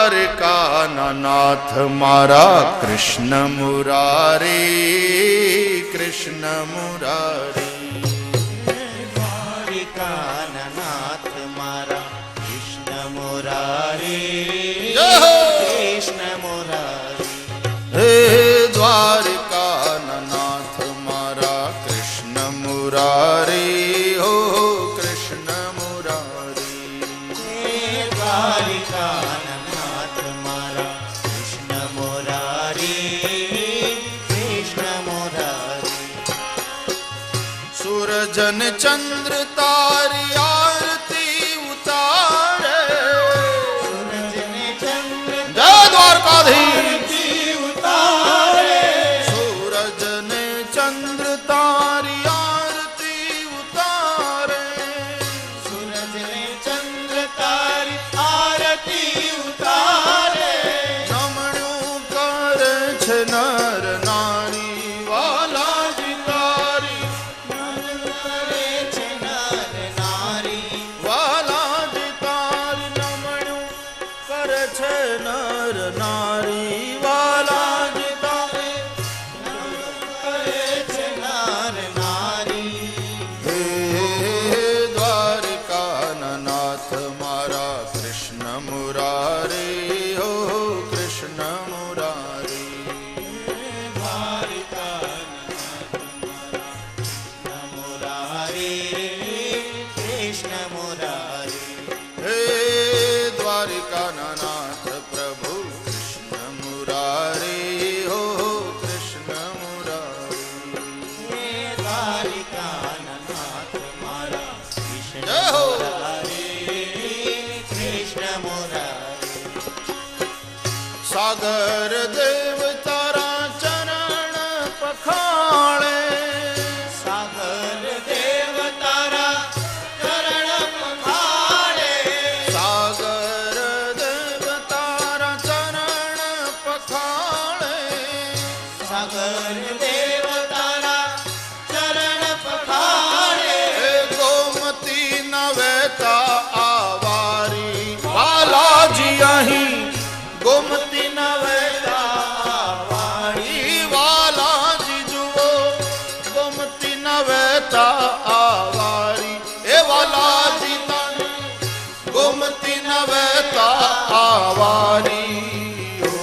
દ્વારકા નાથ મારા કૃષ્ણ મુરારી, કૃષ્ણ મુરારી. દ્વારિકા નાથ મારા કૃષ્ણ મુરારી, કૃષ્ણ મુરારી. હે દ્વારકા નાથ મારા કૃષ્ણ મુરારી, હો કૃષ્ણ મુરારી. હે દ્વારિકા નાથ મારા કૃષ્ણ મુરારી, કૃષ્ણ મુરારી. સૂરજન ચંદ્ર તારી આરતી ઉતારે, સૂરજને ચંદ્ર જય દ્વારકાધીશ. ઉતારે, સૂરજને ચંદ્ર તારી આરતી ઉતારે, સૂરજને ચંદ્ર તારી આરતી ઉતારે. નમણું કરે છે નર નારી વાલાજી તારી, નમન કરે છે નર નારી, વાલાજી તારી નમણું કરે છે નર નારી વાલાજી તારી. નમન કરે છે નર નારી. હે દ્વારકા નાથ મારા કૃષ્ણ મુરારી, હો કૃષ્ણ મુરારી. કૃષ્ણ મુરારી. હે દ્વારકા નાથ પ્રભુ કૃષ્ણ મુરારી, હો કૃષ્ણ મુરારી. હે દ્વારિકાનાથ મારા કૃષ્ણ જય હો. મુરારી, કૃષ્ણ મુરારી. સાગર દેવ તારા ચરણ પખાળે, સાગર દેવ તારા ચરણ પખાળે, સાગર દેવ તારા ચરણ પખાળે, સાગર દેવ તારા ચરણ પખાળે. હે ગોમતી નવેતા આવારી વાલાજી અહીં, ગોમતી નવેતા વાળી વાલાજી જુઓ, ગોમતી નવેતા આવારી એ વાલાજી તને, ગોમતી નવેતા આવારી. ઓ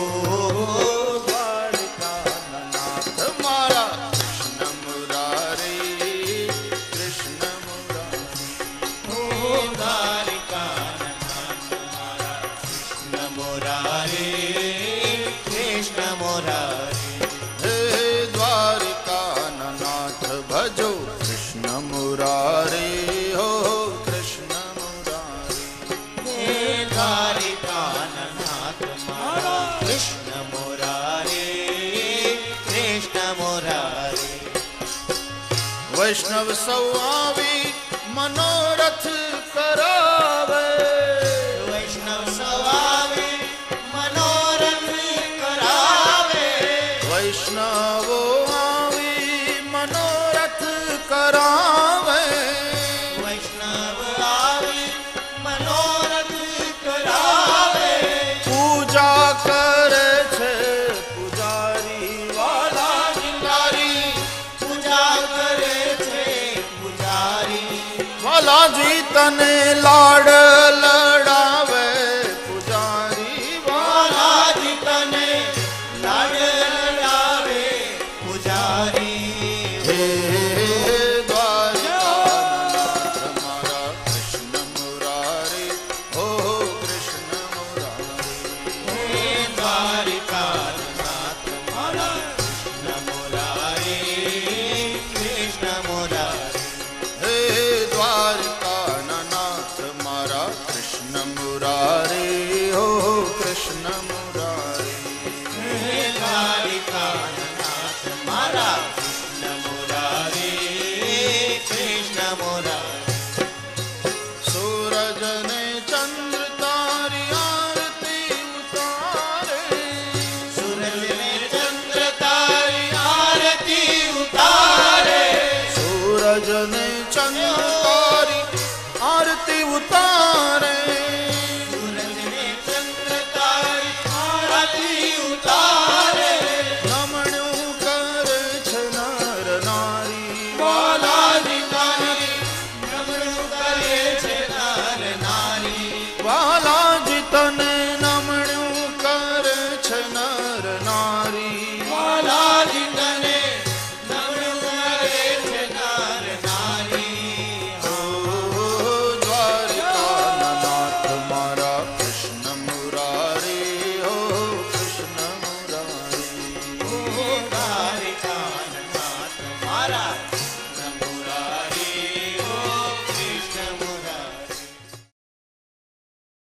દ્વારકાનાથ મારા કૃષ્ણ મુરારી, કૃષ્ણ મુરારી. હો દ્વારિકાનાથ મારા કૃષ્ણ મુરારી, કૃષ્ણ મુરારી. હે દ્વારકાનાથ ભજો કૃષ્ણ મુરારી, હો કૃષ્ણ મુરારી. હે દ્વારિકાનાથ મારા કૃષ્ણ મુરારી, કૃષ્ણ મુરારી. વૈષ્ણવ સૌ આવી મનોરથ કરાવે, વૈષ્ણવ સવાવી મનોરથ કરાવે, વૈષ્ણવો આવી મનોરથ કરાવે, વૈષ્ણવ આવી મનોરથ કરાવે. પૂજા કરે છે પૂજારી વાલાજી તારી, પૂજા કરે છે પૂજારી, વાલાજી તને લાડ